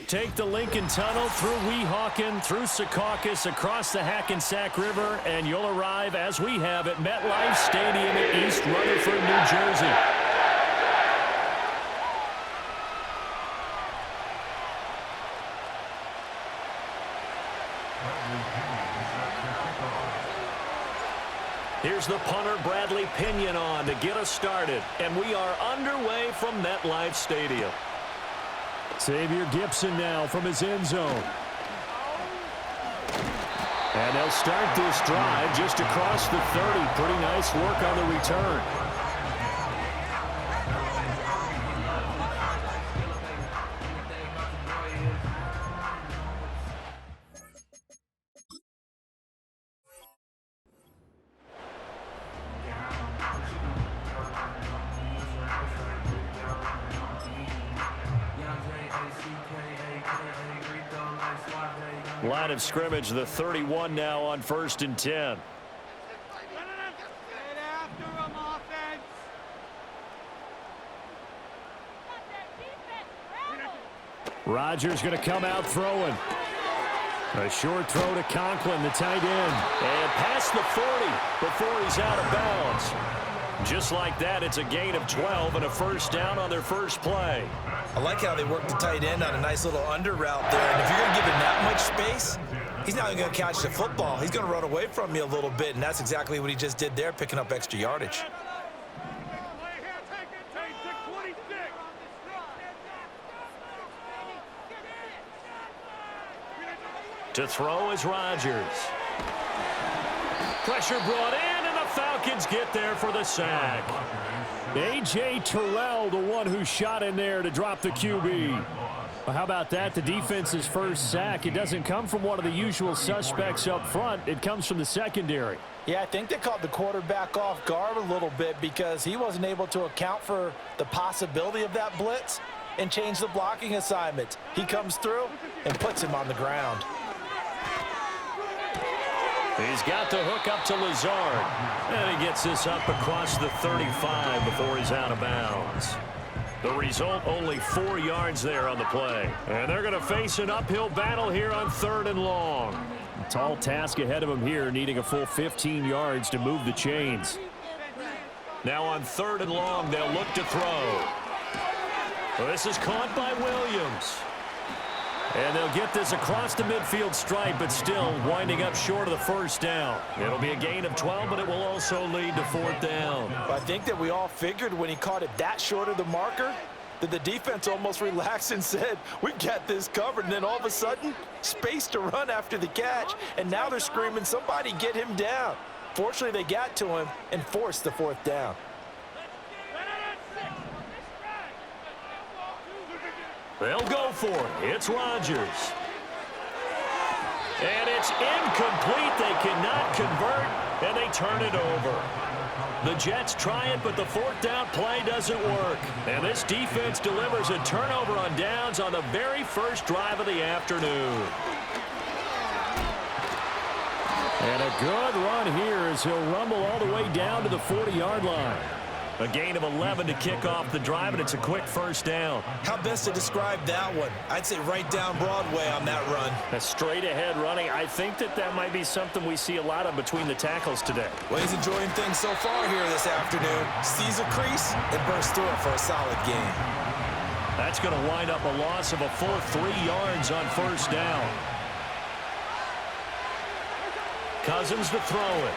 Take the Lincoln Tunnel through Weehawken, through Secaucus, across the Hackensack River, and you'll arrive, as we have, at MetLife Stadium in East Rutherford, New Jersey. Here's the punter, Bradley Pinion, on to get us started. And we are underway from MetLife Stadium. Xavier Gibson now from his end zone. And they'll start this drive just across the 30. Pretty nice work on the return. Line of scrimmage, the 31 now on 1st and 10. Rodgers going to come out throwing. A short throw to Conklin, the tight end. And past the 40 before he's out of bounds. Just like that, it's a gain of 12 and a first down on their first play. I like how they work the tight end on a nice little under route there. And if you're going to give him that much space, he's not going to catch the football. He's going to run away from you a little bit, and that's exactly what he just did there, picking up extra yardage. To throw is Rodgers. Pressure brought in, and the Falcons get there for the sack. A.J. Terrell, the one who shot in there to drop the QB. Well, how about that? The defense's first sack. It doesn't come from one of the usual suspects up front. It comes from the secondary. Yeah, I think they caught the quarterback off guard a little bit because he wasn't able to account for the possibility of that blitz and change the blocking assignment. He comes through and puts him on the ground. He's got the hook up to Lazard. And he gets this up across the 35 before he's out of bounds. The result, only 4 yards there on the play. And they're going to face an uphill battle here on 3rd and long. A tall task ahead of them here, needing a full 15 yards to move the chains. Now on 3rd and long, they'll look to throw. Well, this is caught by Williams. And they'll get this across the midfield stripe, but still winding up short of the first down. It'll be a gain of 12, but it will also lead to 4th down. I think that we all figured when he caught it that short of the marker that the defense almost relaxed and said, we've got this covered. And then all of a sudden, space to run after the catch. And now they're screaming, somebody get him down. Fortunately, they got to him and forced the 4th down. They'll go for it. It's Rodgers. And it's incomplete. They cannot convert, and they turn it over. The Jets try it, but the 4th down play doesn't work. And this defense delivers a turnover on downs on the very first drive of the afternoon. And a good run here as he'll rumble all the way down to the 40-yard line. A gain of 11 to kick off the drive, and it's a quick first down. How best to describe that one? I'd say right down Broadway on that run. A straight-ahead running. I think that might be something we see a lot of between the tackles today. Well, he's enjoying things so far here this afternoon. Sees a crease and bursts through it for a solid gain. That's going to wind up a loss of a full 3 yards on first down. Cousins to throw it.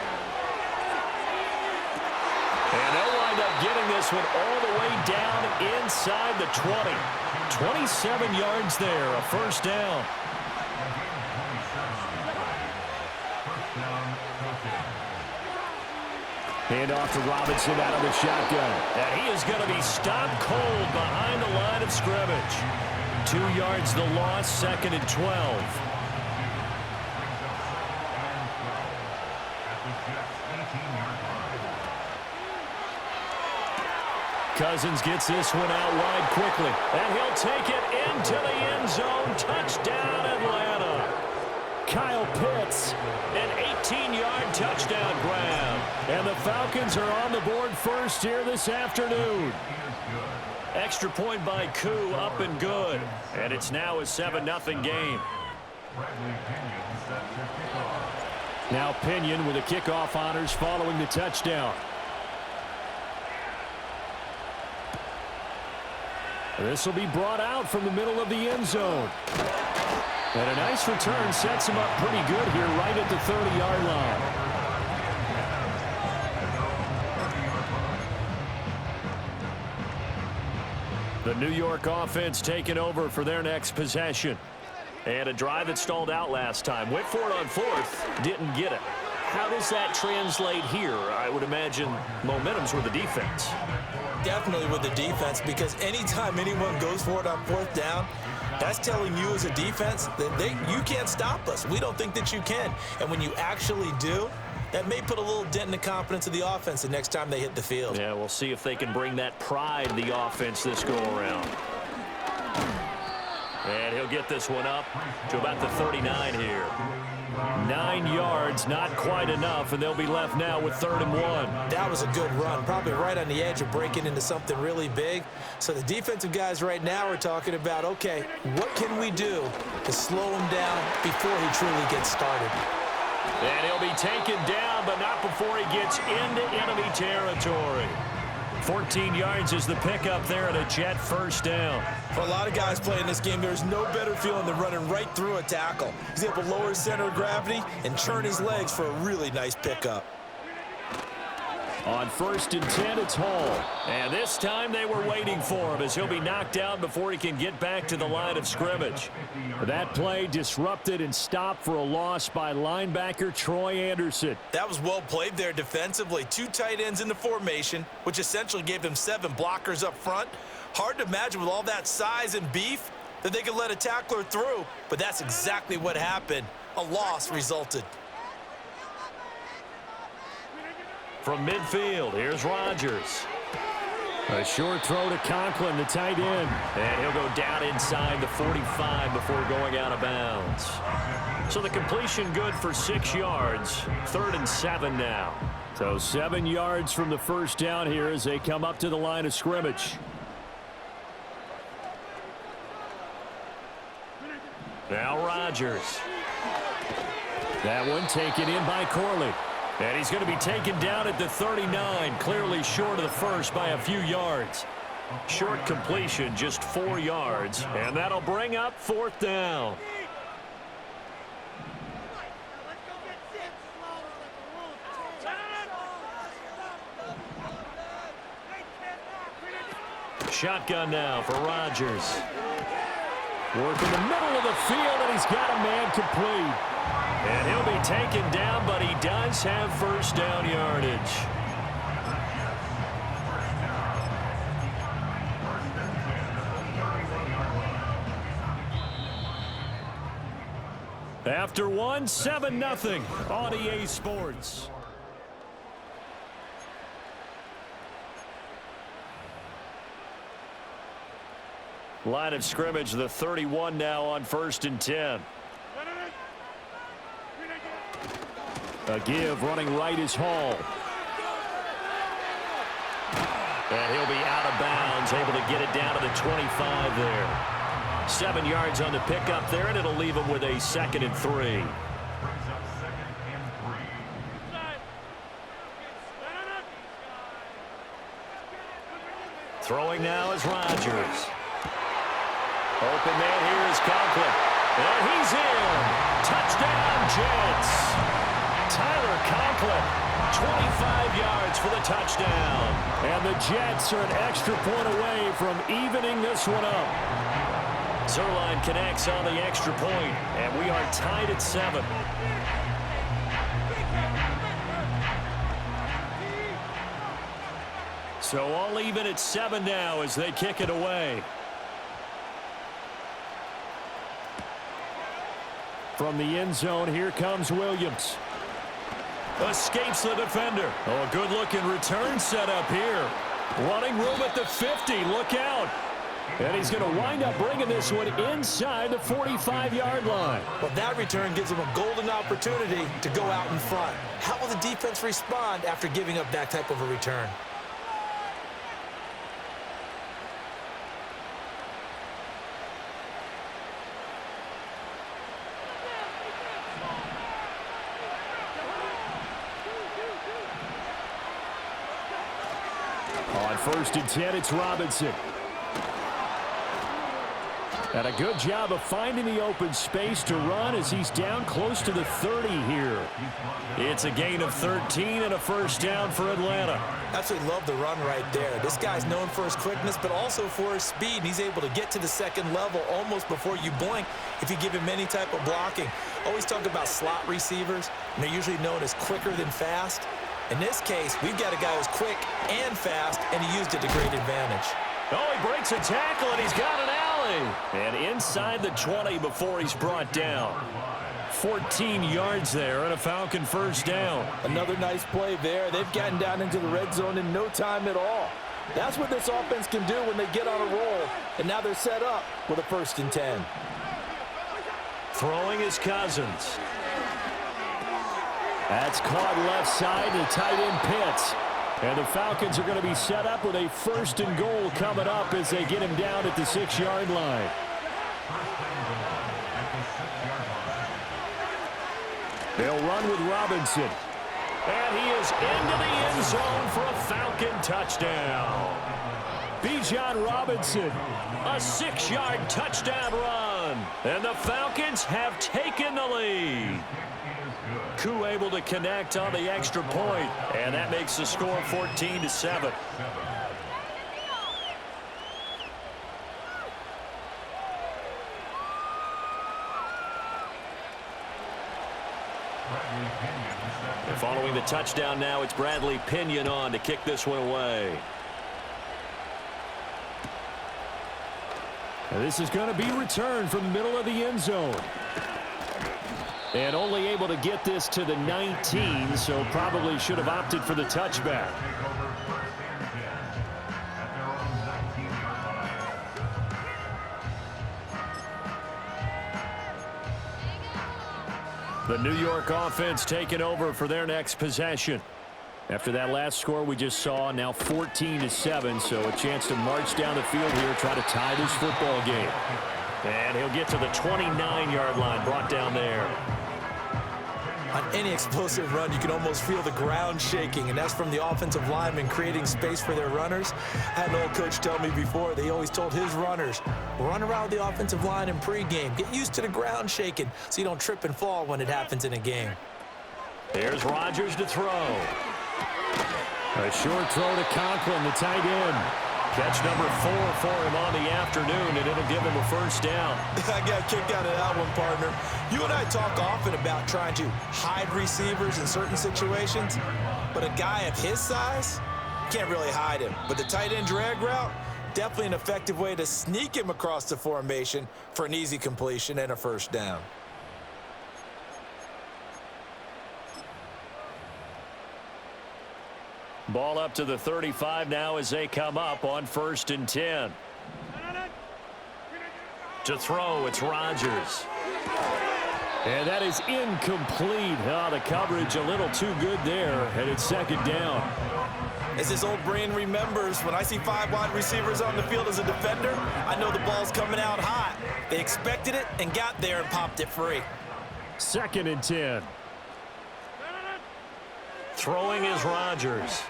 And they'll wind up getting this one all the way down inside the 20. 27 yards there, a first down. Hand off to Robinson out of the shotgun. And he is going to be stopped cold behind the line of scrimmage. 2 yards the loss, 2nd and 12. Cousins gets this one out wide quickly, and he'll take it into the end zone. Touchdown, Atlanta. Kyle Pitts, an 18-yard touchdown grab. And the Falcons are on the board first here this afternoon. Extra point by Koo, up and good. And it's now a 7-0 game. Now Pinion with the kickoff honors following the touchdown. This will be brought out from the middle of the end zone. And a nice return sets him up pretty good here right at the 30-yard line. The New York offense taking over for their next possession. And a drive that stalled out last time. Went for it on fourth, didn't get it. How does that translate here? I would imagine momentum's with the defense. Definitely with the defense, because anytime anyone goes for it on fourth down, that's telling you as a defense that you can't stop us. We don't think that you can. And when you actually do, that may put a little dent in the confidence of the offense the next time they hit the field. Yeah, we'll see if they can bring that pride the offense this go-around. And he'll get this one up to about the 39 here. 9 yards, not quite enough, and they'll be left now with 3rd and 1. That was a good run, probably right on the edge of breaking into something really big. So the defensive guys right now are talking about, okay, what can we do to slow him down before he truly gets started? And he'll be taken down, but not before he gets into enemy territory. 14 yards is the pickup there, and a Jet first down. For a lot of guys playing this game, there's no better feeling than running right through a tackle. He's able to lower his center of gravity and churn his legs for a really nice pickup. On 1st and 10, it's Hall. And this time they were waiting for him as he'll be knocked down before he can get back to the line of scrimmage. That play disrupted and stopped for a loss by linebacker Troy Anderson. That was well played there defensively. 2 tight ends in the formation, which essentially gave them 7 blockers up front. Hard to imagine with all that size and beef that they could let a tackler through, but that's exactly what happened. A loss resulted. From midfield, here's Rodgers. A short throw to Conklin, the tight end. And he'll go down inside the 45 before going out of bounds. So the completion good for 6 yards. 3rd and 7 now. So 7 yards from the first down here as they come up to the line of scrimmage. Now Rodgers. That one taken in by Corley. And he's going to be taken down at the 39, clearly short of the first by a few yards. Short completion, just 4 yards, and that'll bring up 4th down. Shotgun now for Rodgers. Work in the middle of the field, and he's got a man complete. And he'll be taken down, but he does have first down yardage. After one, 7-0 on EA Sports. Line of scrimmage, the 31 now on 1st and 10. A give running right is Hall. And he'll be out of bounds, able to get it down to the 25 there. 7 yards on the pickup there, and it'll leave him with a 2nd and 3. Throwing now is Rodgers. Open man here is Conklin. And he's in. Touchdown, Jets. Tyler Conklin, 25 yards for the touchdown. And the Jets are an extra point away from evening this one up. Zerline connects on the extra point, and we are tied at 7. So all even at 7 now as they kick it away. From the end zone, here comes Williams. Escapes the defender. Oh, a good-looking return set up here. Running room at the 50. Look out. And he's going to wind up bringing this one inside the 45-yard line. Well, that return gives him a golden opportunity to go out in front. How will the defense respond after giving up that type of a return? On 1st and 10, it's Robinson. And a good job of finding the open space to run as he's down close to the 30 here. It's a gain of 13 and a first down for Atlanta. Absolutely love the run right there. This guy's known for his quickness, but also for his speed. He's able to get to the second level almost before you blink if you give him any type of blocking. Always talk about slot receivers, and they're usually known as quicker than fast. In this case, we've got a guy who's quick and fast, and he used it to great advantage. Oh, he breaks a tackle, and he's got an alley. And inside the 20 before he's brought down. 14 yards there and a Falcon first down. Another nice play there. They've gotten down into the red zone in no time at all. That's what this offense can do when they get on a roll. And now they're set up with a 1st and 10. Throwing is Cousins. That's caught left side to tight end Pitts. And the Falcons are going to be set up with a 1st and goal coming up as they get him down at the 6-yard line. They'll run with Robinson. And he is into the end zone for a Falcon touchdown. Bijan Robinson. A 6-yard touchdown run. And the Falcons have taken the lead. Koo able to connect on the extra point, and that makes the score 14-7. And following the touchdown now, it's Bradley Pinion on to kick this one away. And this is going to be returned from the middle of the end zone. And only able to get this to the 19, so probably should have opted for the touchback. The New York offense taking over for their next possession. After that last score we just saw, now 14-7, so a chance to march down the field here, try to tie this football game. And he'll get to the 29-yard line, brought down there. On any explosive run, you can almost feel the ground shaking, and that's from the offensive linemen creating space for their runners. I had an old coach tell me before, they always told his runners, run around the offensive line in pregame. Get used to the ground shaking so you don't trip and fall when it happens in a game. Here's Rodgers to throw. A short throw to Conklin, the tight end. Catch number 4 for him on the afternoon, and it'll give him a first down. I got kicked out of that one, partner. You and I talk often about trying to hide receivers in certain situations, but a guy of his size, can't really hide him. But the tight end drag route, definitely an effective way to sneak him across the formation for an easy completion and a first down. Ball up to the 35 now as they come up on 1st and 10. To throw, it's Rodgers. And that is incomplete. Oh, the coverage a little too good there, and it's 2nd down. As his old brain remembers, when I see 5 wide receivers on the field as a defender, I know the ball's coming out hot. They expected it and got there and popped it free. 2nd and 10. Throwing is Rodgers.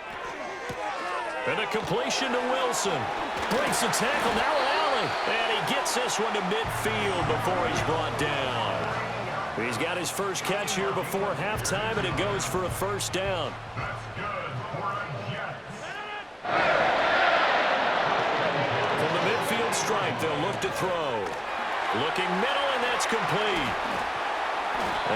And a completion to Wilson. Breaks the tackle, now an alley. And he gets this one to midfield before he's brought down. He's got his first catch here before halftime, and it goes for a first down. From the midfield stripe, they'll look to throw. Looking middle, and that's complete.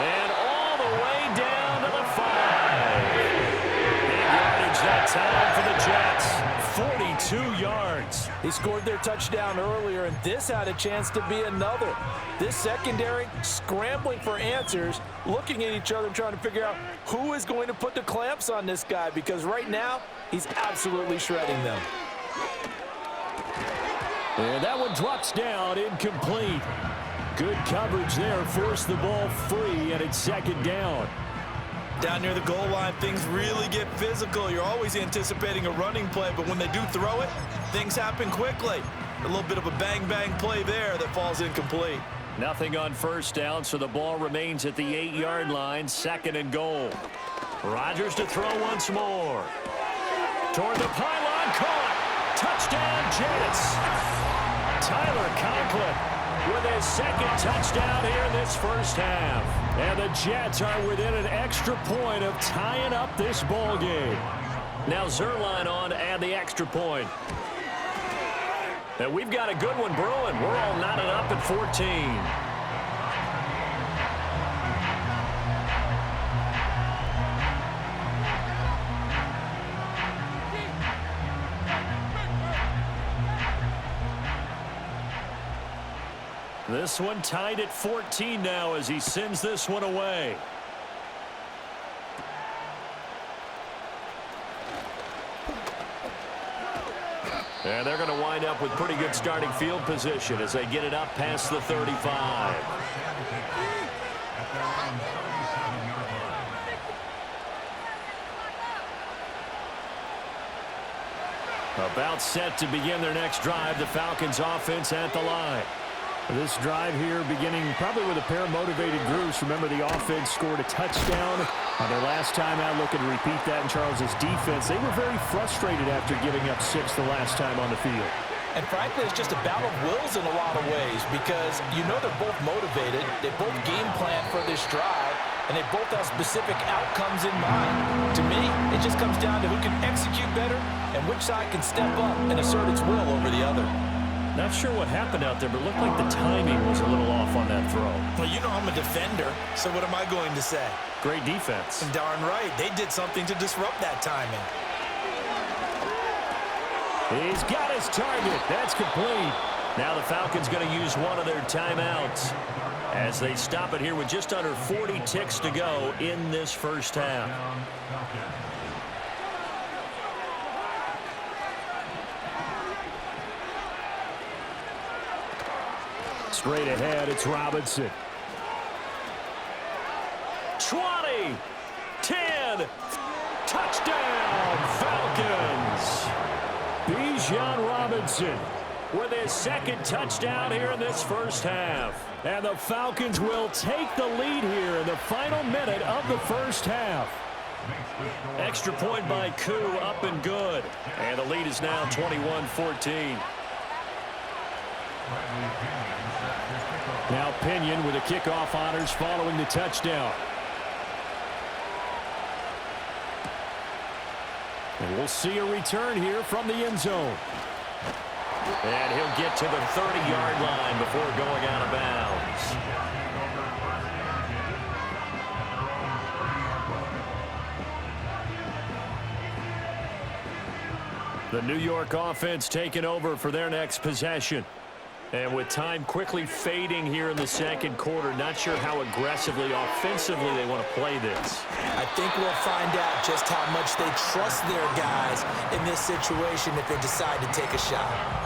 And all the way down to the 5. Big yardage that time for the Jets. 42 yards. They scored their touchdown earlier, and this had a chance to be another. This secondary scrambling for answers, looking at each other, trying to figure out who is going to put the clamps on this guy, because right now he's absolutely shredding them. And that one drops down, incomplete. Good coverage there, forced the ball free, and it's 2nd down. Down near the goal line, things really get physical. You're always anticipating a running play, but when they do throw it, things happen quickly. A little bit of a bang-bang play there that falls incomplete. Nothing on first down, so the ball remains at the 8-yard line, 2nd and goal. Rodgers to throw once more. Toward the pylon. one caught. Touchdown, Jets. Tyler Conklin with his second touchdown here in this first half. And the Jets are within an extra point of tying up this ball game. Now Zerline on to add the extra point. And we've got a good one brewing. We're all knotted up at 14. This one tied at 14 now as he sends this one away. And they're going to wind up with pretty good starting field position as they get it up past the 35. About set to begin their next drive, the Falcons offense at the line. This drive here beginning probably with a pair of motivated groups. Remember, the offense scored a touchdown on their last time out, looking to repeat that in Charles's defense. They were very frustrated after giving up 6 the last time on the field. And frankly, it's just a battle of wills in a lot of ways because you know they're both motivated. They both game plan for this drive, and they both have specific outcomes in mind. To me, it just comes down to who can execute better and which side can step up and assert its will over the other. Not sure what happened out there, but it looked like the timing was a little off on that throw. Well, you know I'm a defender, so what am I going to say? Great defense. And darn right, they did something to disrupt that timing. He's got his target. That's complete. Now the Falcons going to use one of their timeouts as they stop it here with just under 40 ticks to go in this first half. Straight ahead, it's Robinson. 20, 10, touchdown, Falcons. Bijan Robinson With his second touchdown here in this first half. And the Falcons will take the lead here in the final minute of the first half. Extra point by Koo, up and good. And the lead is now 21-14. Now Pinion with the kickoff honors following the touchdown. And we'll see a return here from the end zone. And he'll get to the 30-yard line before going out of bounds. The New York offense taking over for their next possession. And with time quickly fading here in the second quarter, not sure how aggressively, offensively they want to play this. I think we'll find out just how much they trust their guys in this situation if they decide to take a shot.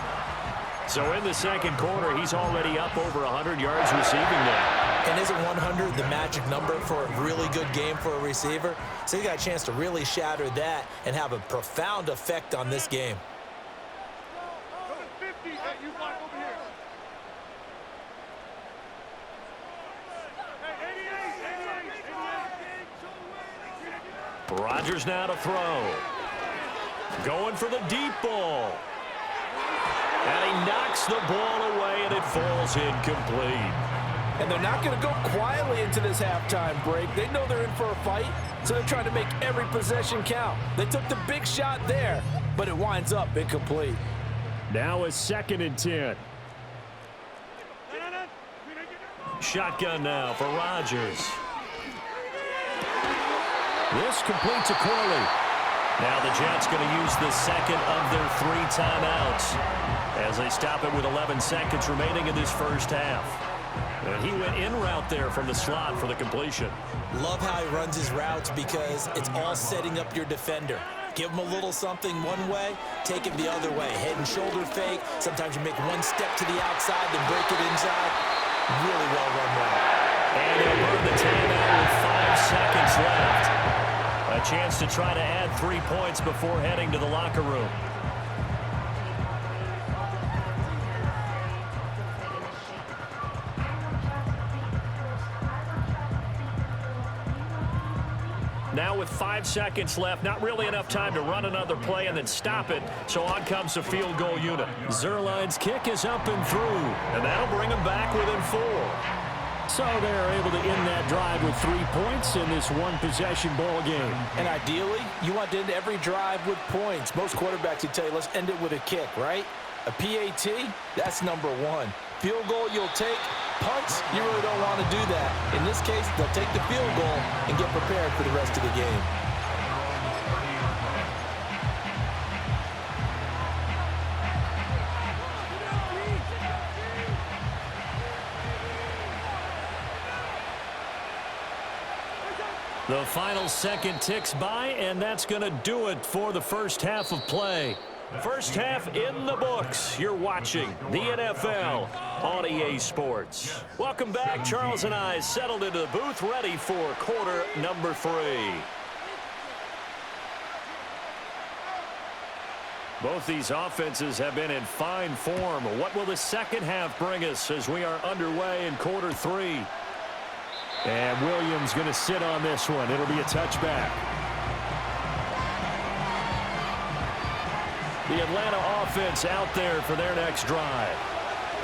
So in the second quarter, he's already up over 100 yards receiving now. And isn't 100 the magic number for a really good game for a receiver? So he got a chance to really shatter that and have a profound effect on this game. Rodgers now to throw. Going for the deep ball. And he knocks the ball away, and it falls incomplete. And they're not going to go quietly into this halftime break. They know they're in for a fight, so they're trying to make every possession count. They took the big shot there, but it winds up incomplete. Now a 2nd and 10. Shotgun now for Rodgers. This completes a Corley. Now the Jets going to use the second of their 3 timeouts as they stop it with 11 seconds remaining in this first half. And he went in route there from the slot for the completion. Love how he runs his routes because it's all setting up your defender. Give him a little something one way, take it the other way. Head and shoulder fake. Sometimes you make one step to the outside, then break it inside. Really well run route. And they'll burn the timeout with 5 seconds left. A chance to try to add 3 points before heading to the locker room. Now with 5 seconds left, not really enough time to run another play and then stop it. So on comes the field goal unit. Zuerlein's kick is up and through, and that'll bring them back within 4. So they're able to end that drive with 3 points in this one-possession ball game. And ideally, you want to end every drive with points. Most quarterbacks would tell you, let's end it with a kick, right? A PAT, that's number 1. Field goal, you'll take. Punts, you really don't want to do that. In this case, they'll take the field goal and get prepared for the rest of the game. The final second ticks by, and that's going to do it for the first half of play. First half in the books. You're watching the NFL on EA Sports. Welcome back. Charles and I settled into the booth, ready for quarter number 3. Both these offenses have been in fine form. What will the second half bring us as we are underway in quarter 3? And Williams going to sit on this one. It'll be a touchback. The Atlanta offense out there for their next drive.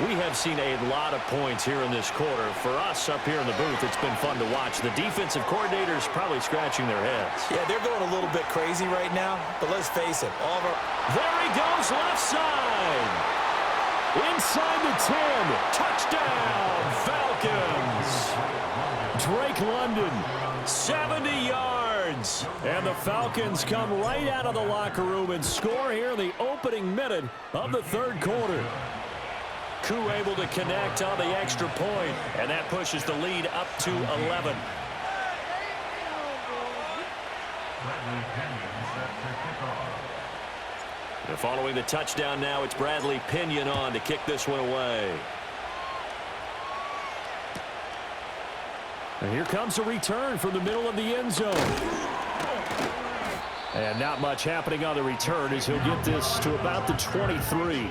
We have seen a lot of points here in this quarter. For us up here in the booth, it's been fun to watch. The defensive coordinators probably scratching their heads. Yeah, they're going a little bit crazy right now, but let's face it. There he goes, left side. Inside the 10. Touchdown, Falcons. Drake London, 70 yards. And the Falcons come right out of the locker room and score here in the opening minute of the third quarter. Koo able to connect on the extra point, and that pushes the lead up to 11. And following the touchdown now, it's Bradley Pinion on to kick this one away. And here comes a return from the middle of the end zone. And not much happening on the return as he'll get this to about the 23.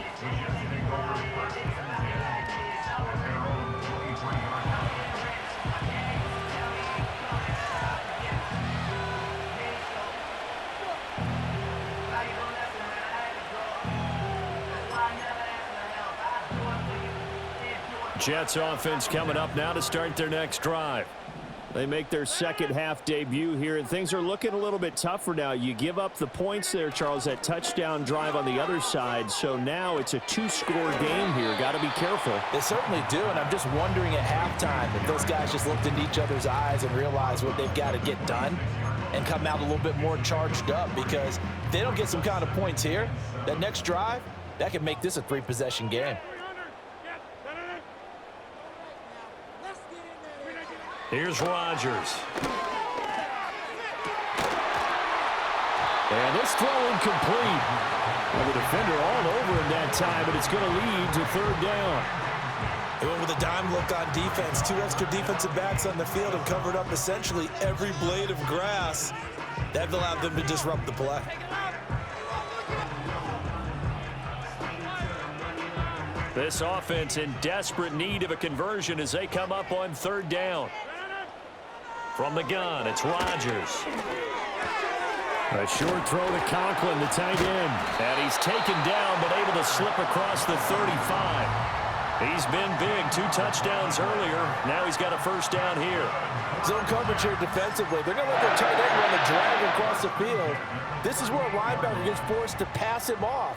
Jets offense coming up now to start their next drive. They make their second half debut here, and things are looking a little bit tougher now. You give up the points there, Charles, that touchdown drive on the other side. So now it's a 2-score game here. Got to be careful. They certainly do, and I'm just wondering at halftime if those guys just looked into each other's eyes and realized what they've got to get done and come out a little bit more charged up, because if they don't get some kind of points here, that next drive, that could make this a 3-possession game. Here's Rodgers. And this throw incomplete. Well, the defender all over him that time, but it's going to lead to third down. They went with a dime look on defense. 2 extra defensive backs on the field and covered up essentially every blade of grass. That allowed them to disrupt the play. This offense in desperate need of a conversion as they come up on third down. From the gun, it's Rodgers. A short throw to Conklin, the tight end. And he's taken down, but able to slip across the 35. He's been big. 2 touchdowns earlier. Now he's got a first down here. Zone coverage here defensively. They're going to let their tight end run a drag across the field. This is where a linebacker gets forced to pass him off.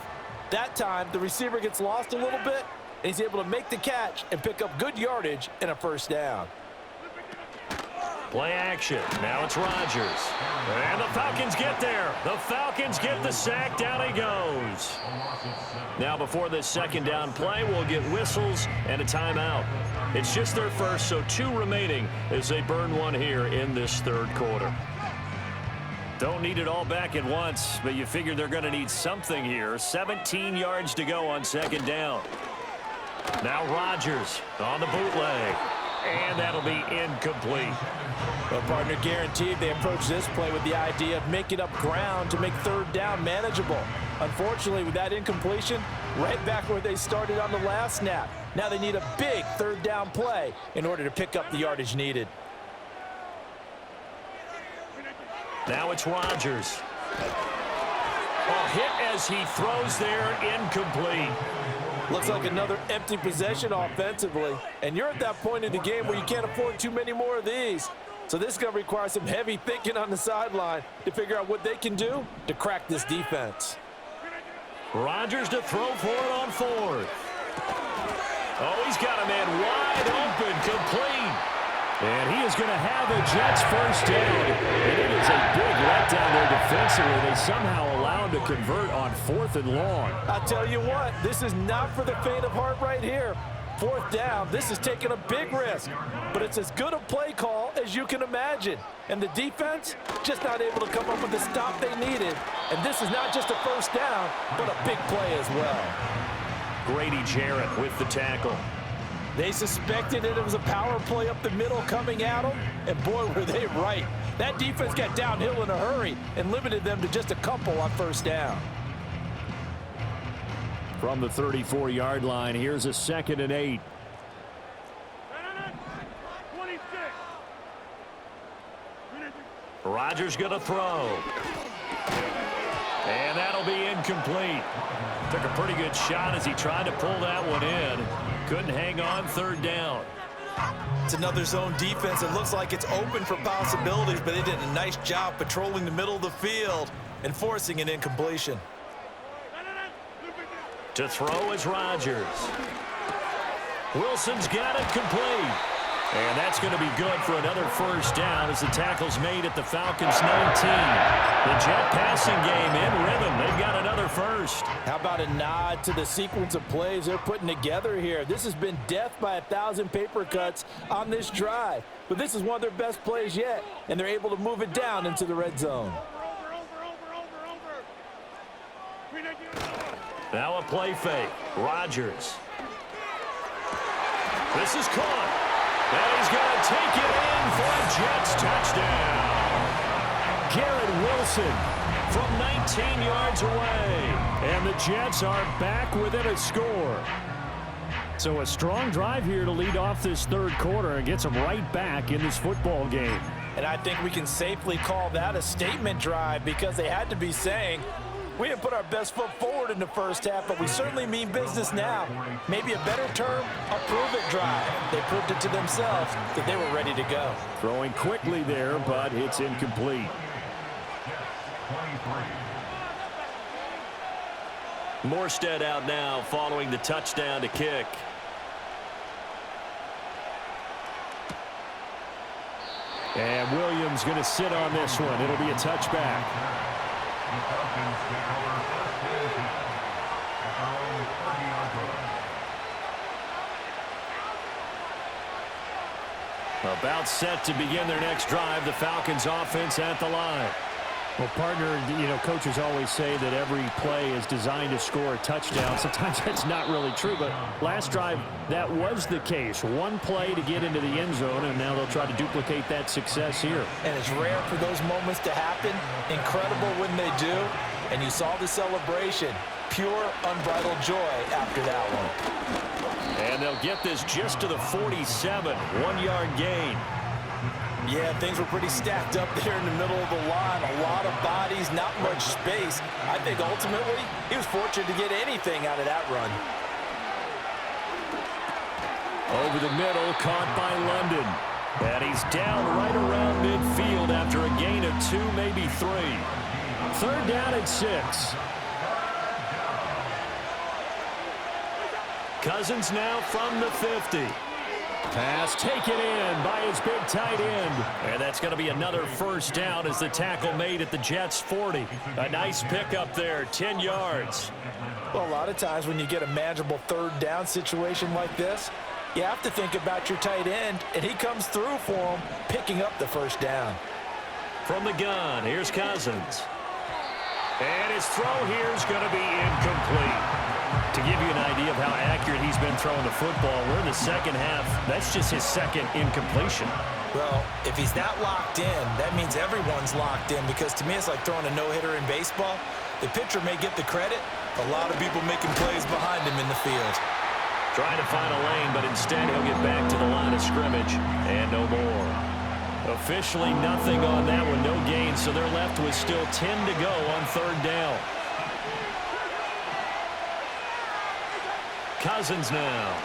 That time, the receiver gets lost a little bit, and he's able to make the catch and pick up good yardage and a first down. Play action. Now it's Rodgers. And the Falcons get there. The Falcons get the sack. Down he goes. Now before this second down play, we'll get whistles and a timeout. It's just their first, so 2 remaining as they burn one here in this third quarter. Don't need it all back at once, but you figure they're going to need something here. 17 yards to go on second down. Now Rodgers on the bootleg. And that'll be incomplete. Well, partner, guaranteed they approach this play with the idea of making up ground to make third down manageable. Unfortunately, with that incompletion, right back where they started on the last snap. Now they need a big third down play in order to pick up the yardage needed. Now it's Rodgers. Oh, hit as he throws there, incomplete. Looks like another empty possession offensively. And you're at that point in the game where you can't afford too many more of these. So this is going to require some heavy thinking on the sideline to figure out what they can do to crack this defense. Rodgers to throw for it on fourth. Oh, he's got a man wide open, complete. And he is going to have a Jets first down. And it is a big letdown there defensively. They somehow allowed to convert on 4th and long. I tell you what, this is not for the faint of heart right here. 4th down, this is taking a big risk. But it's as good a play call as you can imagine. And the defense just not able to come up with the stop they needed. And this is not just a first down, but a big play as well. Grady Jarrett with the tackle. They suspected that it was a power play up the middle coming at them, and boy, were they right. That defense got downhill in a hurry and limited them to just a couple on first down. From the 34-yard line, here's a 2nd and 8. Rodgers going to throw. And that'll be incomplete. Took a pretty good shot as he tried to pull that one in. Couldn't hang on 3rd down. It's another zone defense. It looks like it's open for possibilities, but they did a nice job patrolling the middle of the field and forcing an incompletion. To throw is Rodgers. Wilson's got it complete. And that's going to be good for another first down as the tackle's made at the Falcons 19. The Jet passing game in rhythm. They've got another first. How about a nod to the sequence of plays they're putting together here? This has been death by 1,000 paper cuts on this drive. But this is one of their best plays yet, and they're able to move it down into the red zone. Now a play fake. Rodgers. This is caught. And he's going to take it in for a Jets touchdown. Garrett Wilson from 19 yards away. And the Jets are back within a score. So a strong drive here to lead off this 3rd quarter and gets them right back in this football game. And I think we can safely call that a statement drive because they had to be saying, we didn't put our best foot forward in the first half, but we certainly mean business now. Maybe a better term, a prove-it drive. They proved it to themselves that they were ready to go. Throwing quickly there, but it's incomplete. Morstead out now following the touchdown to kick. And Williams going to sit on this one. It'll be a touchback. About set to begin their next drive. The Falcons offense at the line. Well, partner, coaches always say that every play is designed to score a touchdown. Sometimes that's not really true, but last drive, that was the case. One play to get into the end zone, and now they'll try to duplicate that success here. And it's rare for those moments to happen. Incredible when they do. And you saw the celebration. Pure, unbridled joy after that one. And they'll get this just to the 47, 1-yard gain. Yeah, things were pretty stacked up there in the middle of the line. A lot of bodies, not much space. I think ultimately he was fortunate to get anything out of that run. Over the middle, caught by London. And he's down right around midfield after a gain of 2, maybe 3. 3rd down and 6. Cousins now from the 50. Pass taken in by his big tight end. And that's going to be another first down as the tackle made at the Jets' 40. A nice pickup there, 10 yards. Well, a lot of times when you get a manageable 3rd down situation like this, you have to think about your tight end, and he comes through for him, picking up the first down. From the gun, here's Cousins. And his throw here is going to be incomplete. To give you an idea of how accurate he's been throwing the football, we're in the second half. That's just his 2nd incompletion. Well, if he's that locked in, that means everyone's locked in, because to me it's like throwing a no-hitter in baseball. The pitcher may get the credit, a lot of people making plays behind him in the field. Trying to find a lane, but instead he'll get back to the line of scrimmage and no more. Officially nothing on that one, no gain, so they're left with still 10 to go on 3rd down. Cousins now.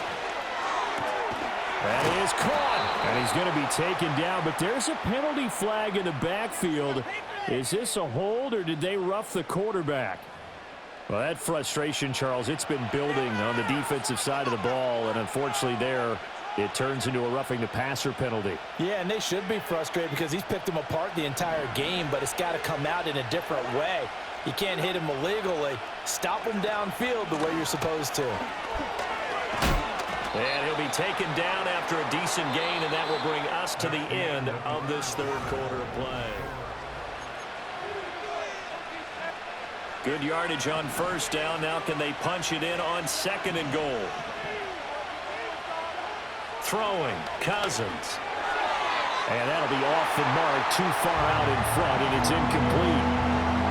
That is caught, and he's going to be taken down, but there's a penalty flag in the backfield. Is this a hold, or did they rough the quarterback? Well, that frustration, Charles, it's been building on the defensive side of the ball, and unfortunately there, it turns into a roughing the passer penalty. Yeah, and they should be frustrated because he's picked them apart the entire game, but it's got to come out in a different way. You can't hit him illegally. Stop him downfield the way you're supposed to. And he'll be taken down after a decent gain, and that will bring us to the end of this 3rd quarter of play. Good yardage on 1st down. Now can they punch it in on 2nd and goal? Throwing, Cousins. And that'll be off the mark, too far out in front, and it's incomplete.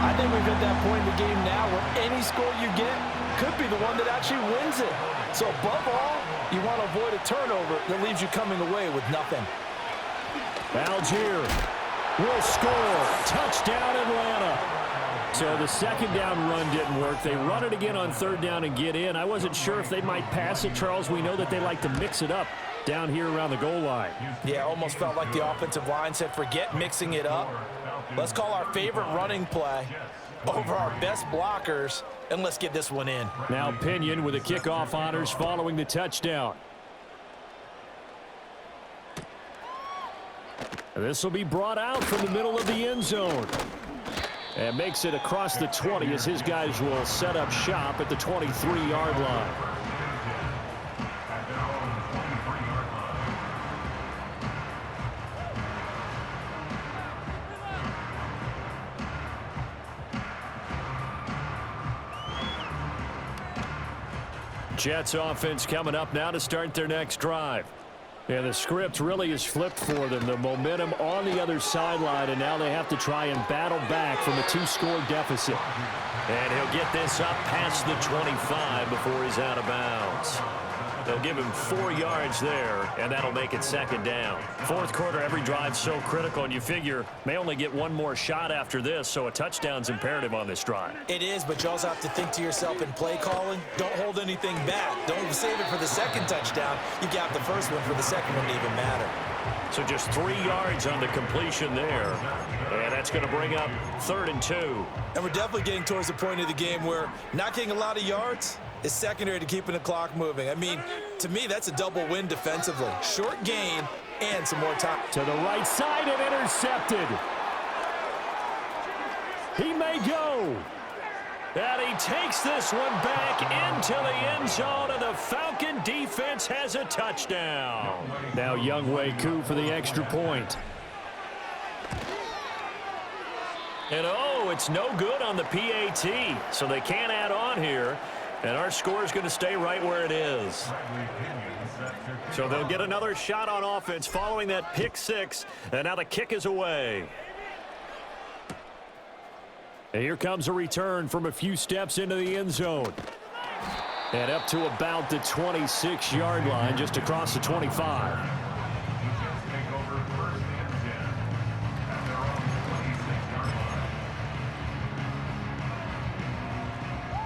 I think we've hit that point in the game now where any score you get could be the one that actually wins it. So above all, you want to avoid a turnover that leaves you coming away with nothing. Algier will score. Touchdown, Atlanta. So the 2nd down run didn't work. They run it again on 3rd down and get in. I wasn't sure if they might pass it, Charles. We know that they like to mix it up down here around the goal line. Yeah, almost felt like the offensive line said, forget mixing it up. Let's call our favorite running play over our best blockers, and let's get this one in. Now Pinion with the kickoff honors following the touchdown. This will be brought out from the middle of the end zone. And makes it across the 20 as his guys will set up shop at the 23-yard line. Jets offense coming up now to start their next drive. And the script really is flipped for them. The momentum on the other sideline, and now they have to try and battle back from a 2-score deficit. And he'll get this up past the 25 before he's out of bounds. They'll give him 4 yards there, and that'll make it 2nd down. 4th quarter, every drive's so critical, and you figure may only get one more shot after this, so a touchdown's imperative on this drive. It is, but you also have to think to yourself in play calling, don't hold anything back. Don't save it for the 2nd touchdown. You got the 1st one for the 2nd one to even matter. So just 3 yards on the completion there. And that's going to bring up 3rd and 2. And we're definitely getting towards the point of the game where not getting a lot of yards is secondary to keeping the clock moving. I mean, to me, that's a double win defensively. Short gain and some more time. To the right side and intercepted. He may go. And he takes this one back into the end zone, and the Falcon defense has a touchdown. Now Younghoe Koo for the extra point. And oh, it's no good on the PAT, so they can't add on here. And our score is going to stay right where it is. So they'll get another shot on offense following that pick 6, and now the kick is away. And here comes a return from a few steps into the end zone. And up to about the 26-yard line, just across the 25.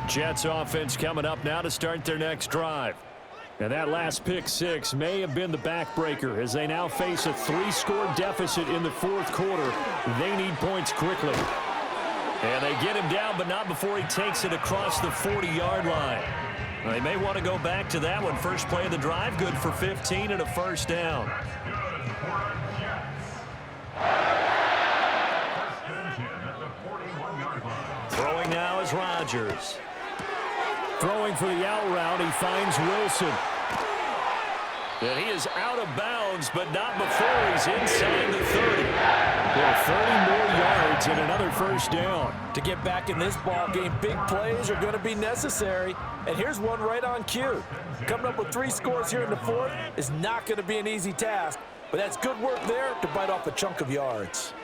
Jets offense coming up now to start their next drive. And that last pick 6 may have been the backbreaker as they now face a 3-score deficit in the 4th quarter. They need points quickly. And they get him down, but not before he takes it across the 40-yard line. They may want to go back to that one. First play of the drive, good for 15 and a 1st down. Throwing now is Rodgers. Throwing for the out route, he finds Wilson. And he is out of bounds, but not before he's inside the 30. Well, 30 more yards and another 1st down. To get back in this ball game, big plays are going to be necessary. And here's one right on cue. Coming up with 3 scores here in the 4th is not going to be an easy task, but that's good work there to bite off a chunk of yards.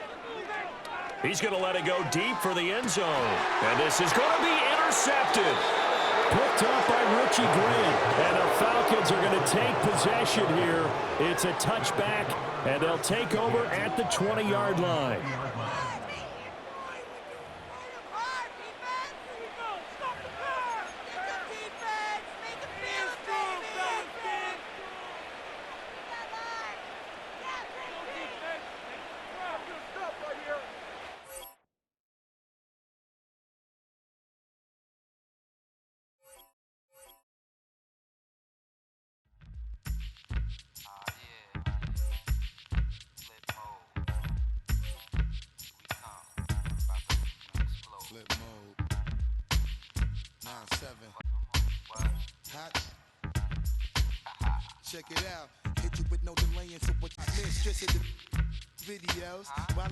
He's going to let it go deep for the end zone. And this is going to be intercepted. Picked picked up by Richie Grant. And the Falcons are going to take possession here. It's a touchback, and they'll take over at the 20-yard line. Flip mode. 9-7. Hot. Check it out. Hit you with no delay, so what you miss? Just hit the videos.